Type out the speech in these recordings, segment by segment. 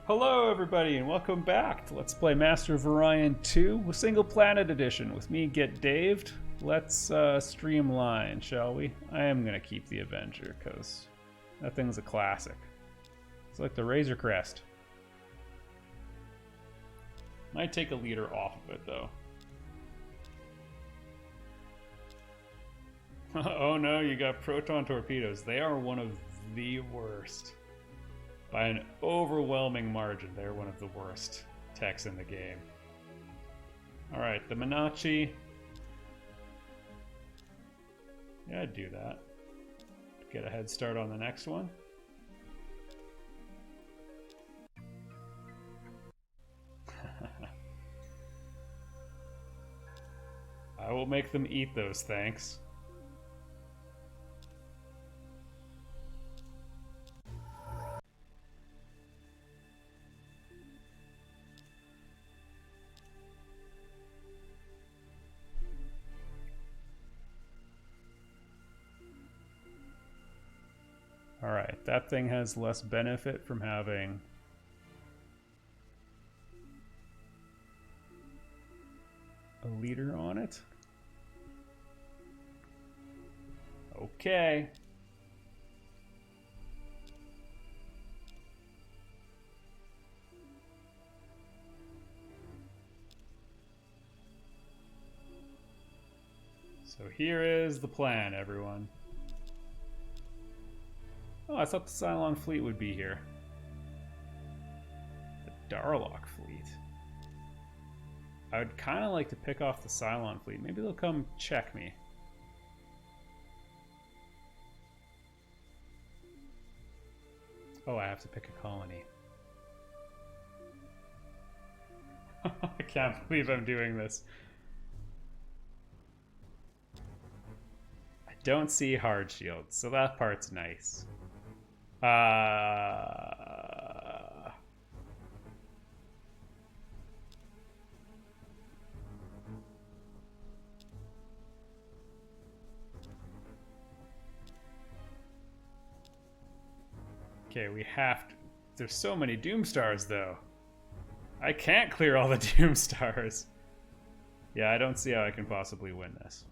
Hello everybody and welcome back to Let's Play Master of Orion 2 with Single Planet Edition with me, Get Daved. Let's streamline, shall we? I am going to keep the Avenger because that thing's a classic. It's like the Razor Crest. Might take a leader off of it though. Oh no, you got proton torpedoes. They are one of the worst. By an overwhelming margin, they're one of the worst techs in the game. Alright, the Minachi. Yeah, I'd do that. Get a head start on the next one. I will make them eat those, thanks. Alright, that thing has less benefit from having a leader on it. Okay. So here is the plan, everyone. Oh, I thought the Cylon fleet would be here. The Darlock fleet. I would kind of like to pick off the Cylon fleet. Maybe they'll come check me. Oh, I have to pick a colony. I can't believe I'm doing this. I don't see hard shields, so that part's nice. Okay, we have to. There's so many Doom Stars, though. I can't clear all the Doom Stars. Yeah, I don't see how I can possibly win this.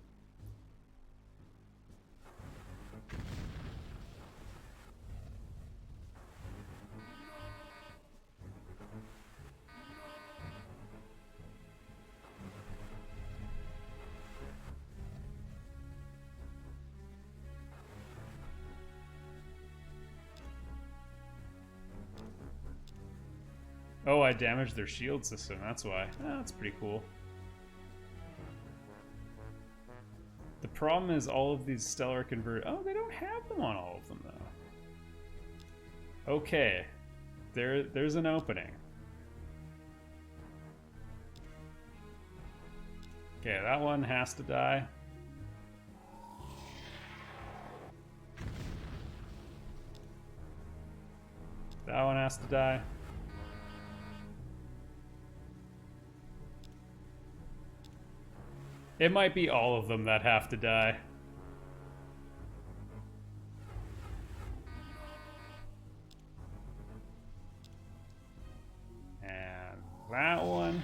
Oh, I damaged their shield system, that's why. Oh, that's pretty cool. The problem is all of these stellar convert. Oh, they don't have them on all of them, though. Okay. There's an opening. Okay, that one has to die. That one has to die. It might be all of them that have to die. And that one.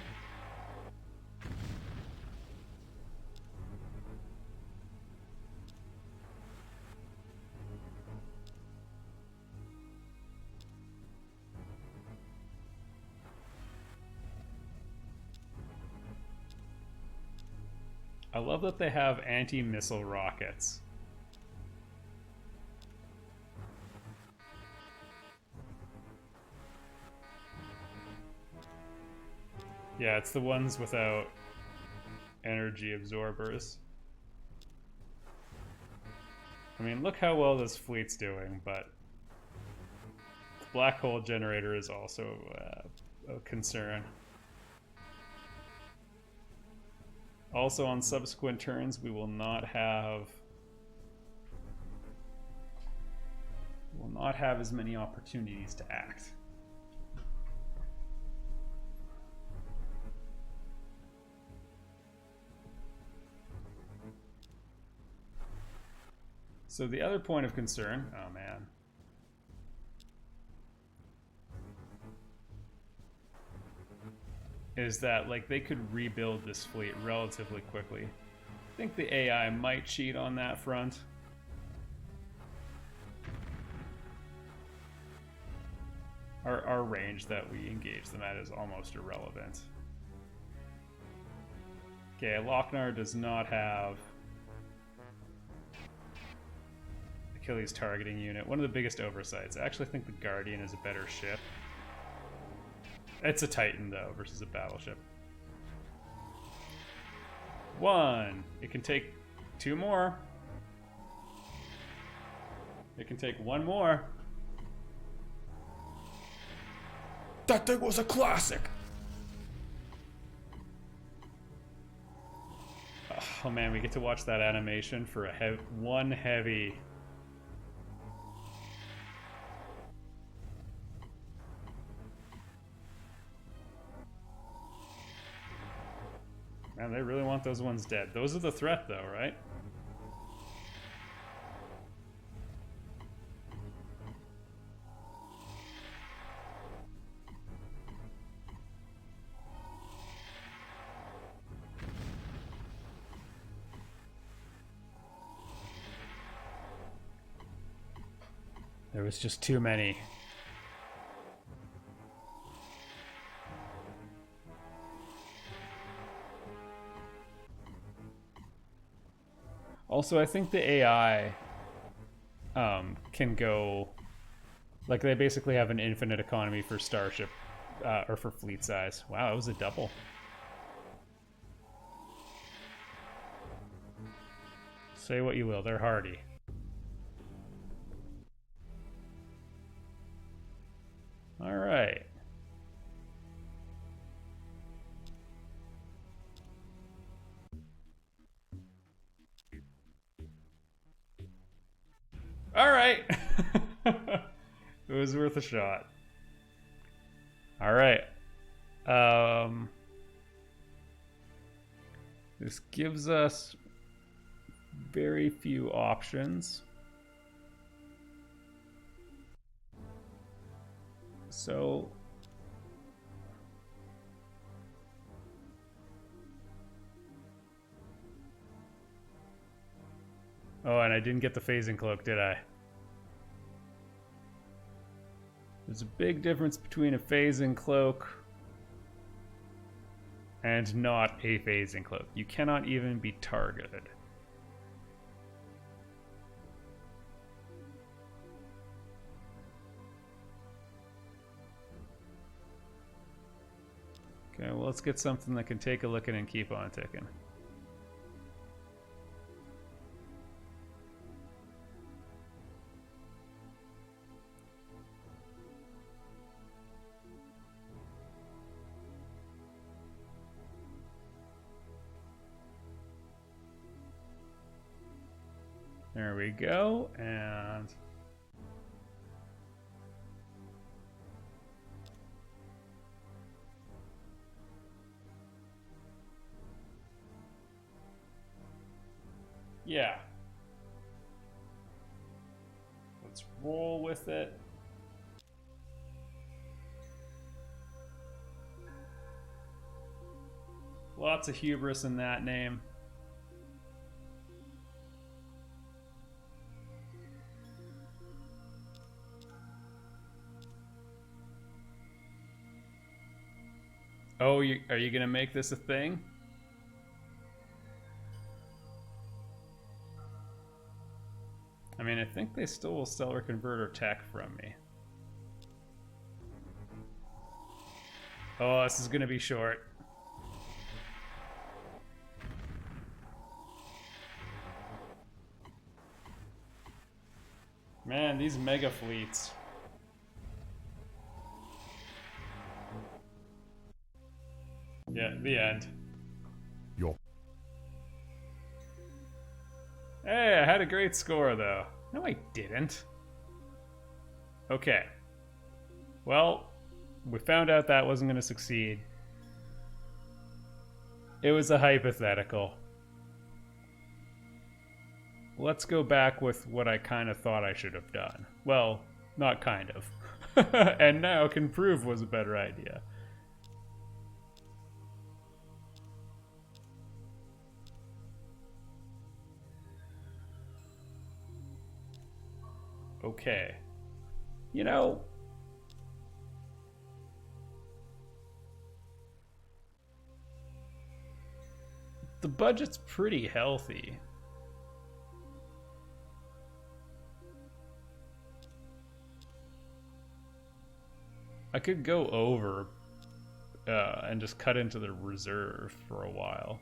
I love that they have anti-missile rockets. Yeah, it's the ones without energy absorbers. I mean, look how well this fleet's doing, but the black hole generator is also a concern. Also, on subsequent turns, we will not have as many opportunities to act. So the other point of concern, oh man, is that like they could rebuild this fleet relatively quickly. I think the AI might cheat on that front. Our range that we engage them at is almost irrelevant. Okay, Lochnar does not have Achilles targeting unit. One of the biggest oversights. I actually think the Guardian is a better ship. It's a Titan, though, versus a battleship. 1. It can take 2 more. It can take 1 more. That thing was a classic! Oh man, we get to watch that animation for a one heavy. Man, they really want those ones dead. Those are the threat though, right? There was just too many. Also, I think the AI can go... Like, they basically have an infinite economy for starship, or for fleet size. Wow, it was a double. Say what you will, they're hardy. All right. All right. It was worth a shot. All right. This gives us very few options. So oh, and I didn't get the phasing cloak, did I? There's a big difference between a phasing cloak and not a phasing cloak. You cannot even be targeted. Okay, well, let's get something that can take a licking and keep on ticking. There we go, and yeah. Let's roll with it. Lots of hubris in that name. Oh, are you going to make this a thing? I mean, I think they still will stellar converter tech from me. Oh, this is going to be short. Man, these mega fleets. Yeah, the end. Yo. Hey, I had a great score, though. No, I didn't. Okay. Well, we found out that wasn't going to succeed. It was a hypothetical. Let's go back with what I kind of thought I should have done. Well, not kind of. And now can prove was a better idea. Okay. You know, the budget's pretty healthy. I could go over and just cut into the reserve for a while.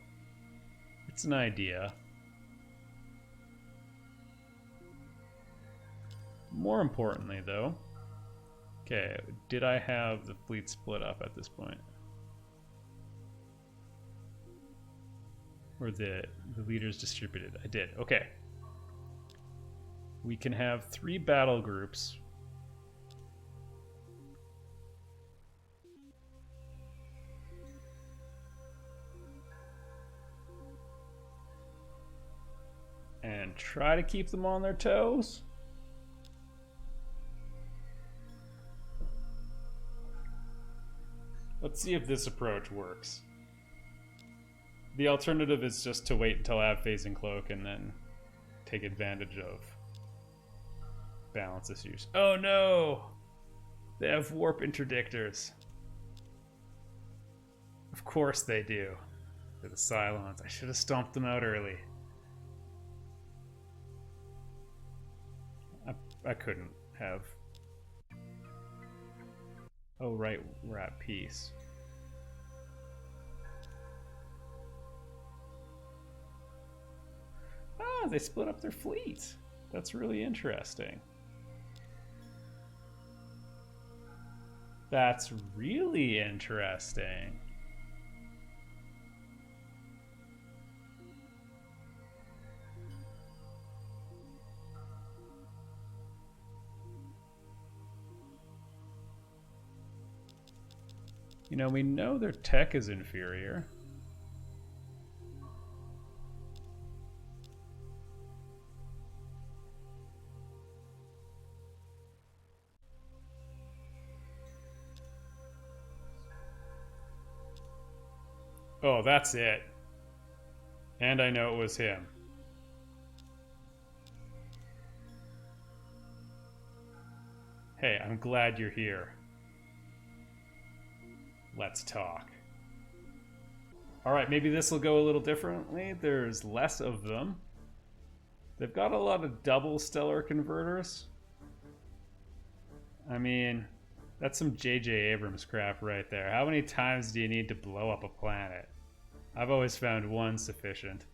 It's an idea. More importantly, though, okay, did I have the fleet split up at this point? Or the leaders distributed? I did. Okay. We can have 3 battle groups. And try to keep them on their toes. Let's see if this approach works. The alternative is just to wait until I have phasing cloak and then take advantage of balance issues. Oh no! They have warp interdictors. Of course they do. They're the Cylons. I should have stomped them out early. I couldn't have. Oh right, we're at peace. Ah, they split up their fleet. That's really interesting. That's really interesting. You know, we know their tech is inferior. Oh, that's it. And I know it was him. Hey, I'm glad you're here. Let's talk. Alright, maybe this will go a little differently. There's less of them. They've got a lot of double stellar converters. I mean, that's some J.J. Abrams crap right there. How many times do you need to blow up a planet? I've always found one sufficient.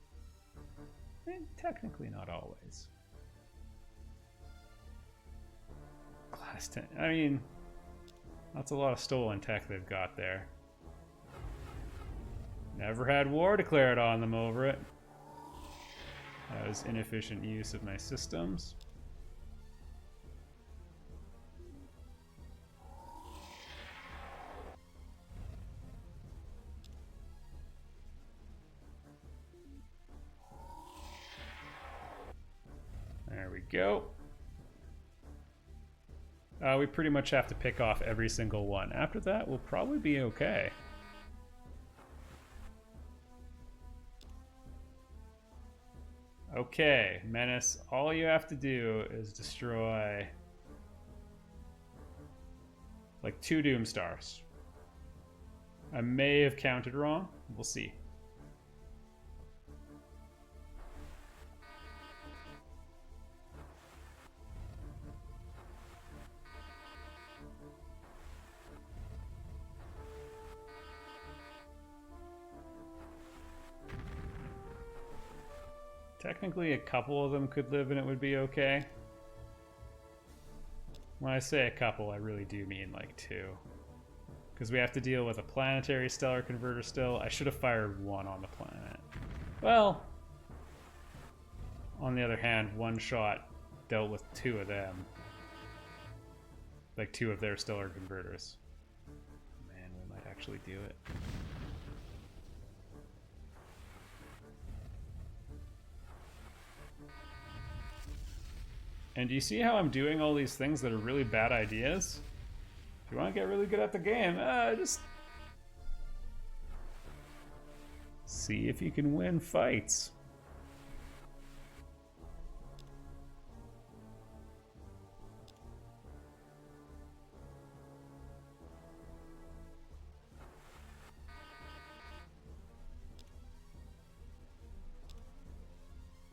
Technically not always. Class 10. I mean, that's a lot of stolen tech they've got there. Never had war declared on them over it. That was inefficient use of my systems. There we go. We pretty much have to pick off every single one. After that, we'll probably be okay. Okay, Menace, all you have to do is destroy like 2 Doom Stars. I may have counted wrong. We'll see. Technically, a couple of them could live and it would be okay. When I say a couple, I really do mean like 2. Because we have to deal with a planetary stellar converter still. I should have fired 1 on the planet. Well, on the other hand, 1 shot dealt with 2 of them. Like 2 of their stellar converters. Man, we might actually do it. And do you see how I'm doing all these things that are really bad ideas? If you want to get really good at the game, just see if you can win fights.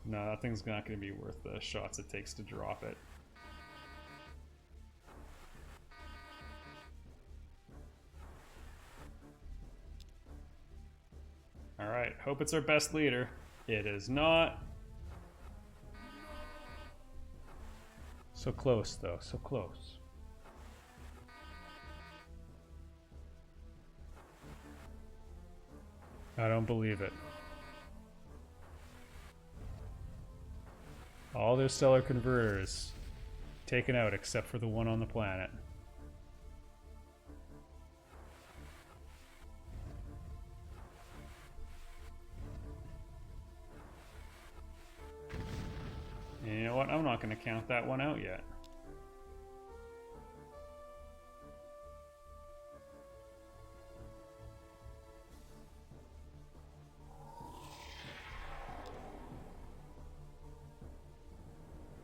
No, that thing's not going to be worth the shots it takes to drop it. Alright, hope it's our best leader. It is not. So close, though, so close. I don't believe it. All their stellar converters taken out except for the one on the planet. And you know what? I'm not going to count that one out yet.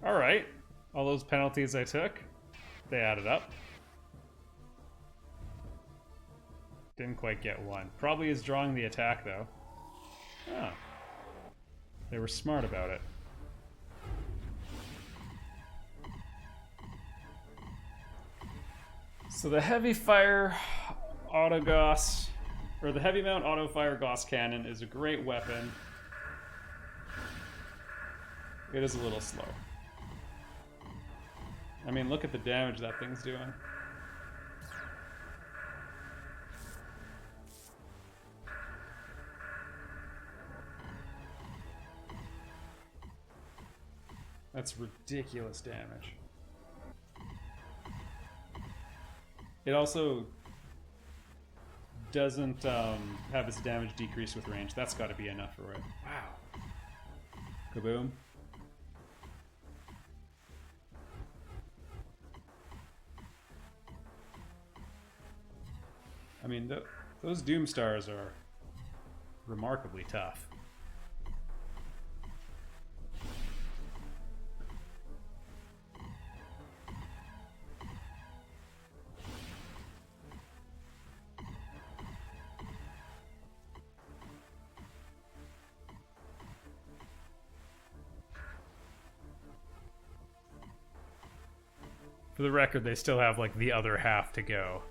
Alright, all those penalties I took, they added up. Didn't quite get one. Probably is drawing the attack though. Oh. They were smart about it. So the heavy fire auto Gauss, or the heavy mount auto fire Gauss cannon is a great weapon. It is a little slow. I mean, look at the damage that thing's doing. That's ridiculous damage. It also doesn't have its damage decrease with range. That's got to be enough for it. Wow. Kaboom. I mean, those Doom Stars are remarkably tough. For the record, they still have like the other half to go.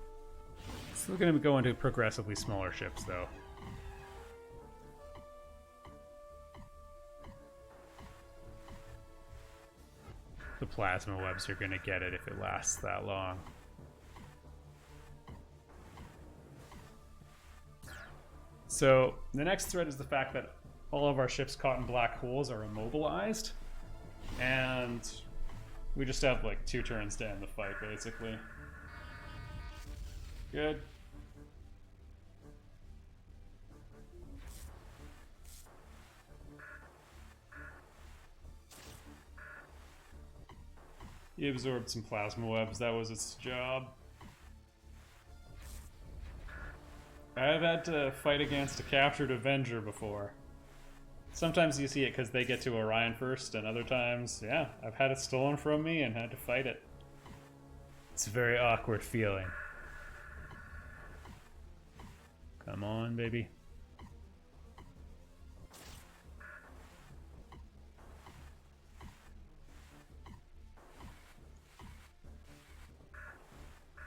Still going to go into progressively smaller ships, though. The plasma webs are going to get it if it lasts that long. So the next threat is the fact that all of our ships caught in black holes are immobilized, and we just have like 2 turns to end the fight, basically. Good. He absorbed some plasma webs. That was its job. I've had to fight against a captured Avenger before. Sometimes you see it because they get to Orion first, and other times, yeah, I've had it stolen from me and had to fight it. It's a very awkward feeling. Come on, baby.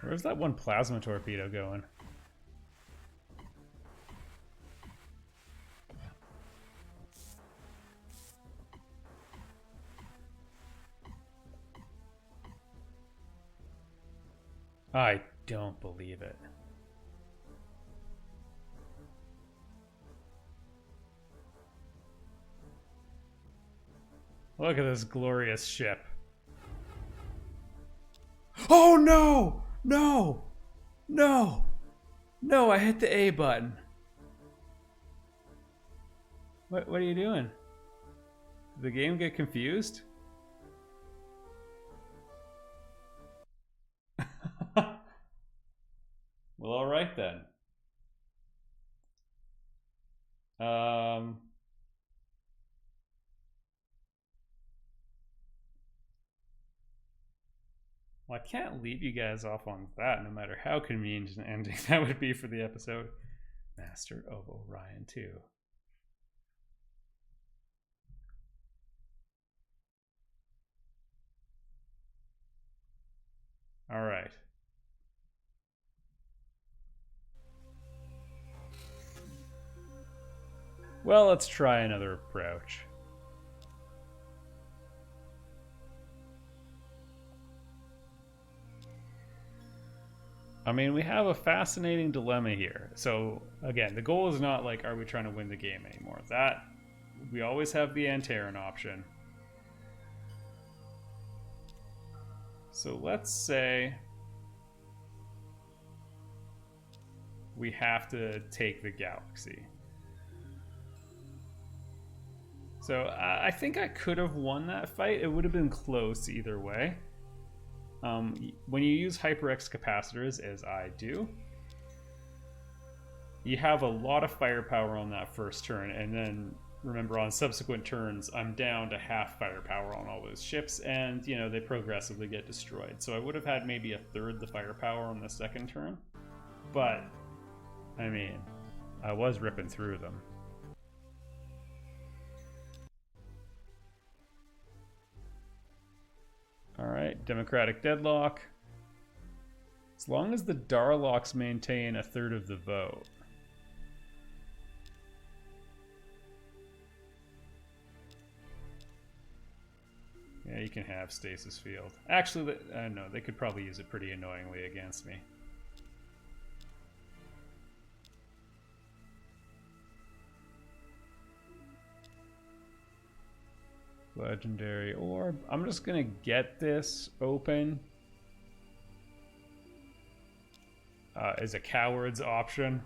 Where's that one plasma torpedo going? I don't believe it. Look at this glorious ship. Oh no! No! No! No, I hit the A button. What are you doing? Did the game get confused? Well, alright then. Well, I can't leave you guys off on that, no matter how convenient an ending that would be for the episode. Master of Orion 2. All right. Well, let's try another approach. I mean, we have a fascinating dilemma here. So, again, the goal is not like, are we trying to win the game anymore? That, we always have the Antaran option. So let's say we have to take the galaxy. So I think I could have won that fight. It would have been close either way. When you use HyperX capacitors, as I do, you have a lot of firepower on that first turn, and then remember on subsequent turns, I'm down to half firepower on all those ships, and you know they progressively get destroyed. So I would have had maybe a third the firepower on the second turn, but I mean, I was ripping through them. All right, Democratic deadlock. As long as the Darlocks maintain a third of the vote. Yeah, you can have Stasis Field. Actually, no, they could probably use it pretty annoyingly against me. Legendary Orb. I'm just gonna get this open as a coward's option.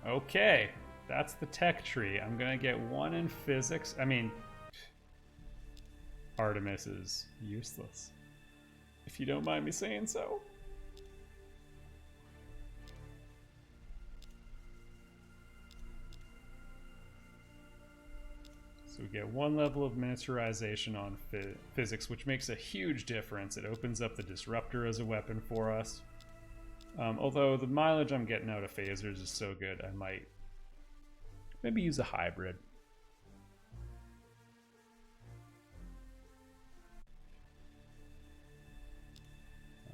Okay, that's the tech tree. I'm gonna get 1 in physics. I mean, Artemis is useless, if you don't mind me saying so. So we get 1 level of miniaturization on physics, which makes a huge difference. It opens up the disruptor as a weapon for us. Although the mileage I'm getting out of phasers is so good, I might maybe use a hybrid.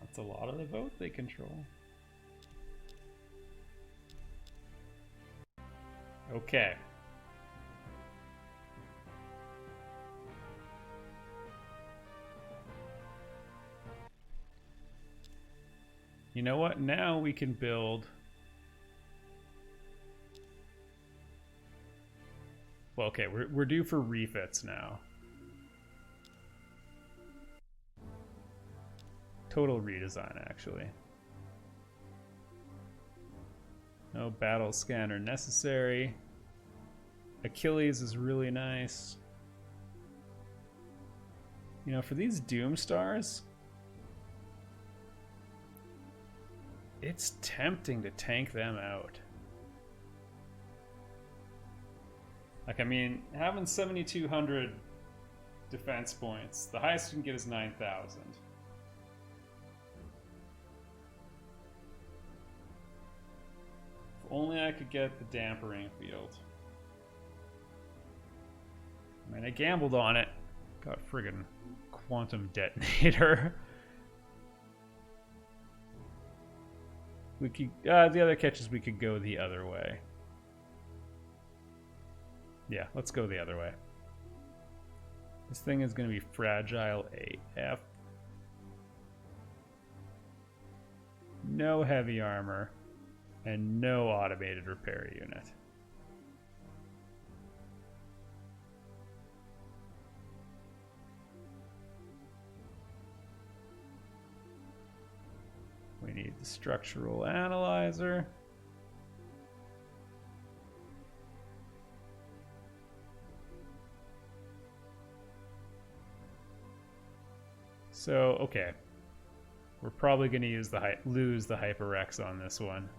That's a lot of the vote they control. Okay. You know what? Now we can build... Well, okay, we're due for refits now. Total redesign, actually. No battle scanner necessary. Achilles is really nice. You know, for these Doom Stars, it's tempting to tank them out. Like, I mean, having 7,200 defense points, the highest you can get is 9,000. If only I could get the dampering field. I mean, I gambled on it. Got a friggin' quantum detonator. We could, the other catch is we could go the other way. Yeah, let's go the other way. This thing is going to be fragile AF. No heavy armor, and no automated repair unit. We need the structural analyzer. So, okay. We're probably going to use lose the HyperX on this one.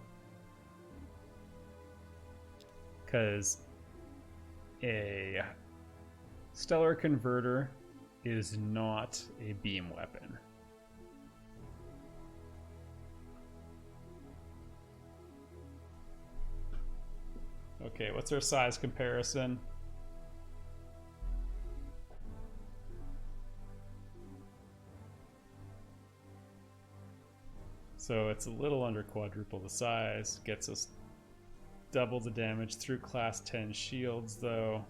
Because a stellar converter is not a beam weapon. Okay, what's our size comparison? So it's a little under quadruple the size, gets us double the damage through class 10 shields though.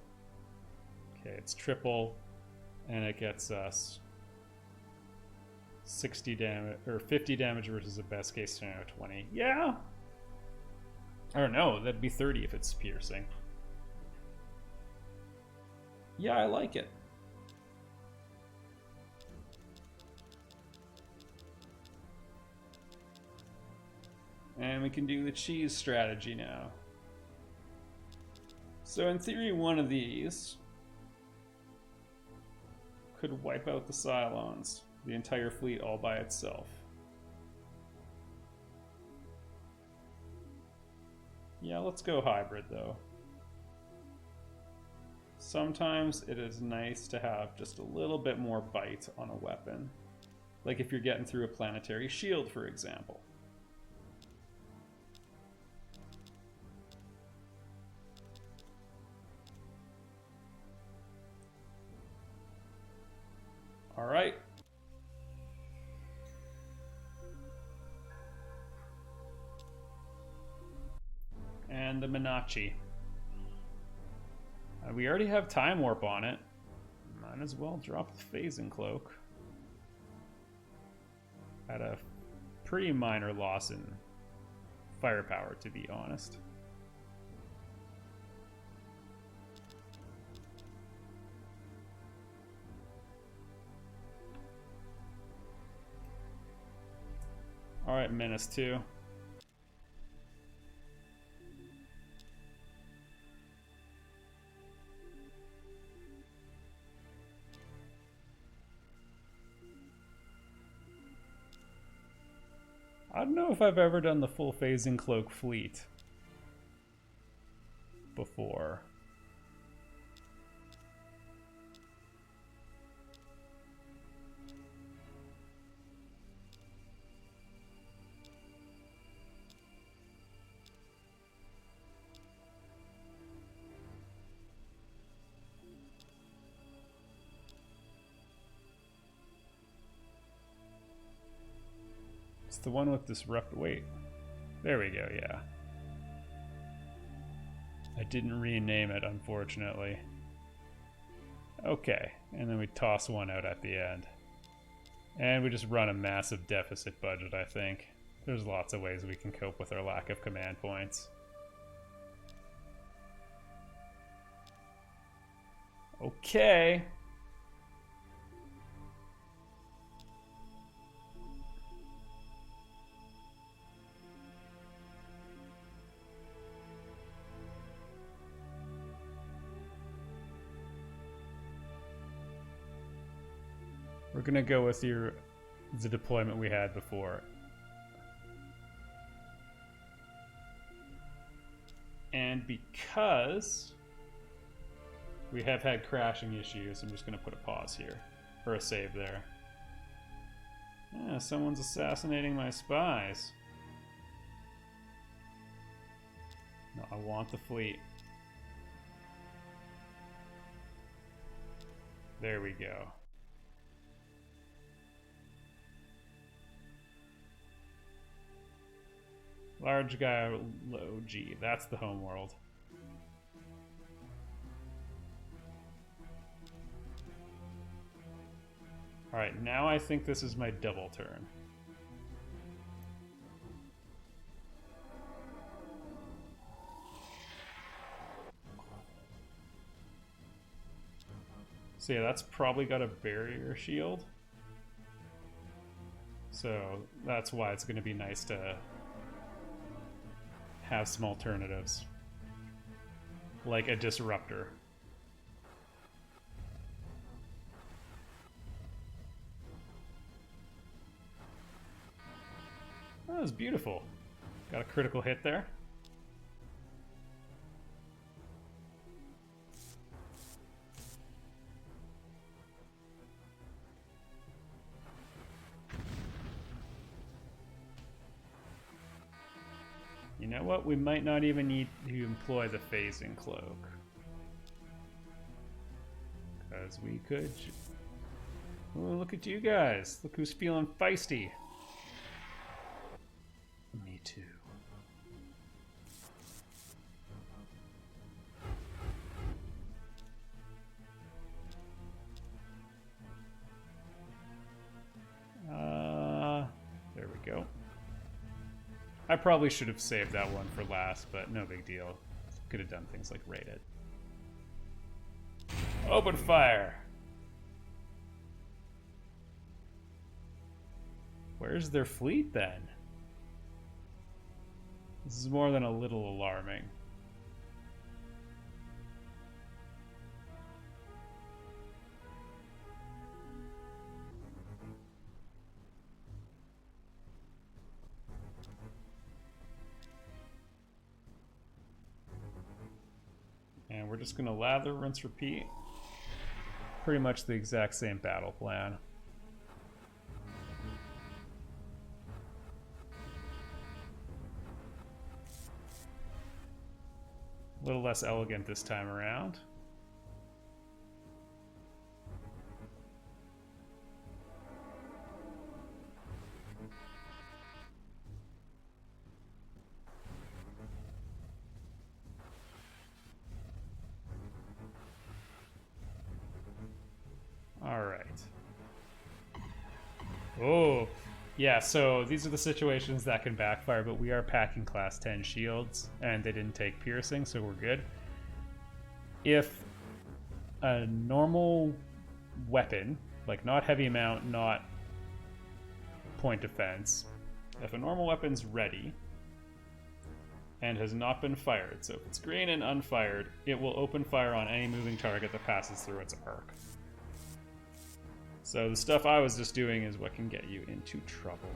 Okay, it's triple, and it gets us 60 damage, or 50 damage versus a best case scenario 20. Yeah! Or no, that'd be 30 if it's piercing. Yeah, I like it. And we can do the cheese strategy now. So in theory, one of these could wipe out the Cylons, the entire fleet all by itself. Yeah, let's go hybrid though. Sometimes it is nice to have just a little bit more bite on a weapon. Like if you're getting through a planetary shield, for example. All right. And the Minachi. We already have Time Warp on it. Might as well drop the Phasing Cloak. At a pretty minor loss in firepower, to be honest. Alright, Menace 2. I don't know if I've ever done the full Phasing Cloak fleet before. It's the one with disrupt. Wait, there we go. Yeah, I didn't rename it, unfortunately. Okay, and then we toss one out at the end, and we just run a massive deficit budget. I think there's lots of ways we can cope with our lack of command points. Okay. We're gonna go with the deployment we had before. And because we have had crashing issues, I'm just gonna put a pause here, or a save there. Yeah, someone's assassinating my spies. No, I want the fleet. There we go. Large guy, low G. That's the home world. Alright, now I think this is my double turn. So yeah, that's probably got a barrier shield. So that's why it's going to be nice to have some alternatives, like a disruptor. Oh, that was beautiful. Got a critical hit there. You know know what? We might not even need to employ the phasing cloak. Because we could... Oh, look at you guys. Look who's feeling feisty. Me too. There we go. I probably should have saved that one for last, but no big deal. Could have done things like raid it. Open fire! Where's their fleet then? This is more than a little alarming. And we're just gonna lather, rinse, repeat. Pretty much the exact same battle plan. A little less elegant this time around. All right. Oh, yeah, so these are the situations that can backfire, but we are packing class 10 shields, and they didn't take piercing, so we're good. If a normal weapon, like not heavy amount, not point defense, if a normal weapon's ready and has not been fired, so if it's green and unfired, it will open fire on any moving target that passes through its arc. So the stuff I was just doing is what can get you into trouble.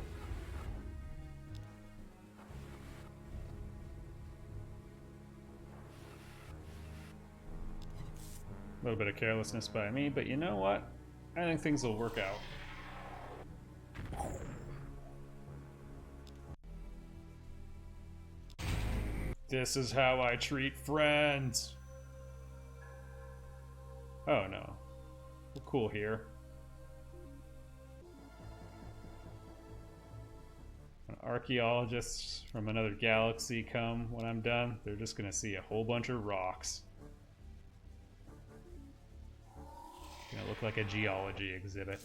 A little bit of carelessness by me, but you know what? I think things will work out. This is how I treat friends. Oh no. We're cool here. When archaeologists from another galaxy come when I'm done, they're just gonna see a whole bunch of rocks. It's gonna look like a geology exhibit.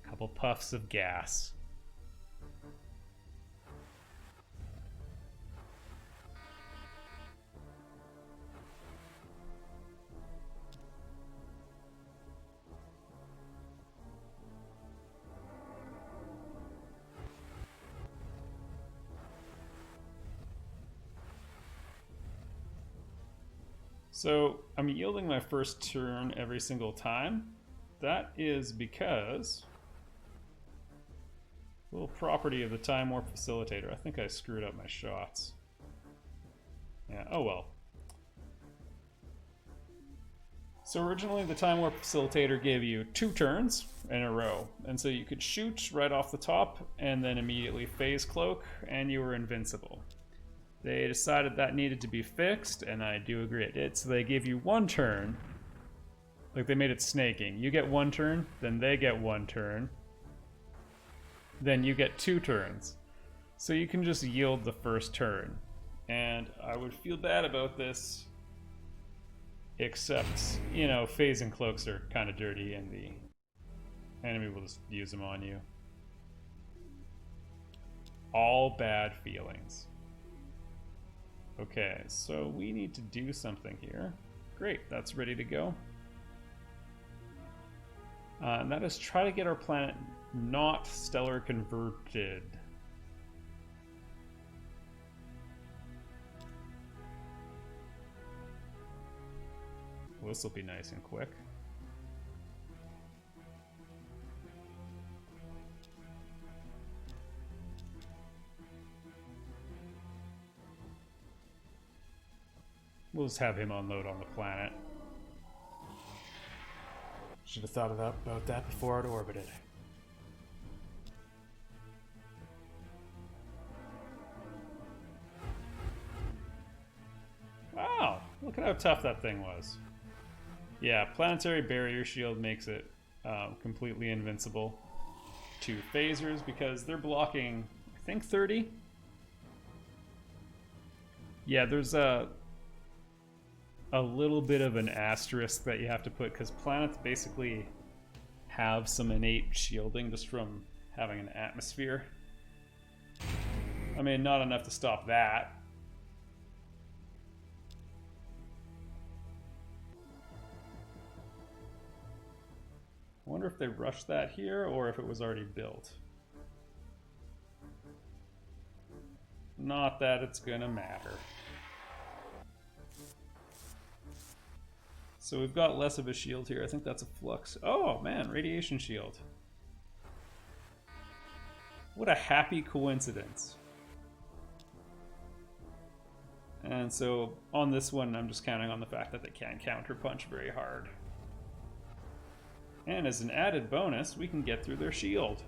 A couple puffs of gas. So I'm yielding my first turn every single time. That is because a little property of the Time Warp Facilitator. I think I screwed up my shots. Yeah, oh well. So originally the Time Warp Facilitator gave you 2 turns in a row. And so you could shoot right off the top and then immediately phase cloak and you were invincible. They decided that needed to be fixed, and I do agree it did. So they gave you 1 turn. Like they made it snaking. You get 1 turn, then they get 1 turn. Then you get 2 turns. So you can just yield the first turn. And I would feel bad about this. Except, you know, phase and cloaks are kind of dirty and the enemy will just use them on you. All bad feelings. Okay, so we need to do something here. Great, that's ready to go. And that is try to get our planet not stellar converted. Well, this will be nice and quick. We'll just have him unload on the planet. Should have thought about that before it orbited. Look at how tough that thing was. Yeah, planetary barrier shield makes it completely invincible to phasers because they're blocking, I think, 30. Yeah, there's a little bit of an asterisk that you have to put because planets basically have some innate shielding just from having an atmosphere. I mean, not enough to stop that. I wonder if they rushed that here or if it was already built. Not that it's gonna matter. So we've got less of a shield here. I think that's a flux. Oh man, radiation shield. What a happy coincidence. And so on this one, I'm just counting on the fact that they can't counterpunch very hard. And as an added bonus, we can get through their shield.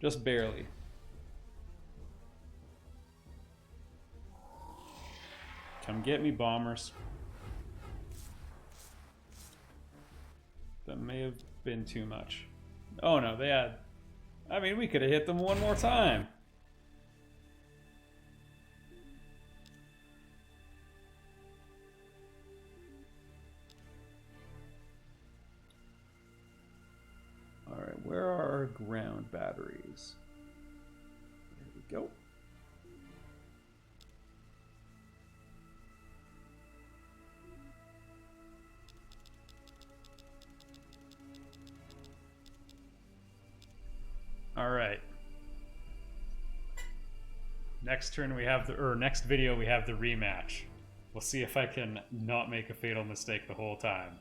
Just barely. Come get me, bombers. That may have been too much. Oh no, they had... I mean, we could have hit them one more time. Alright, where are our ground batteries? There we go. Alright. Next turn we have the, or next video we have the rematch. We'll see if I can not make a fatal mistake the whole time.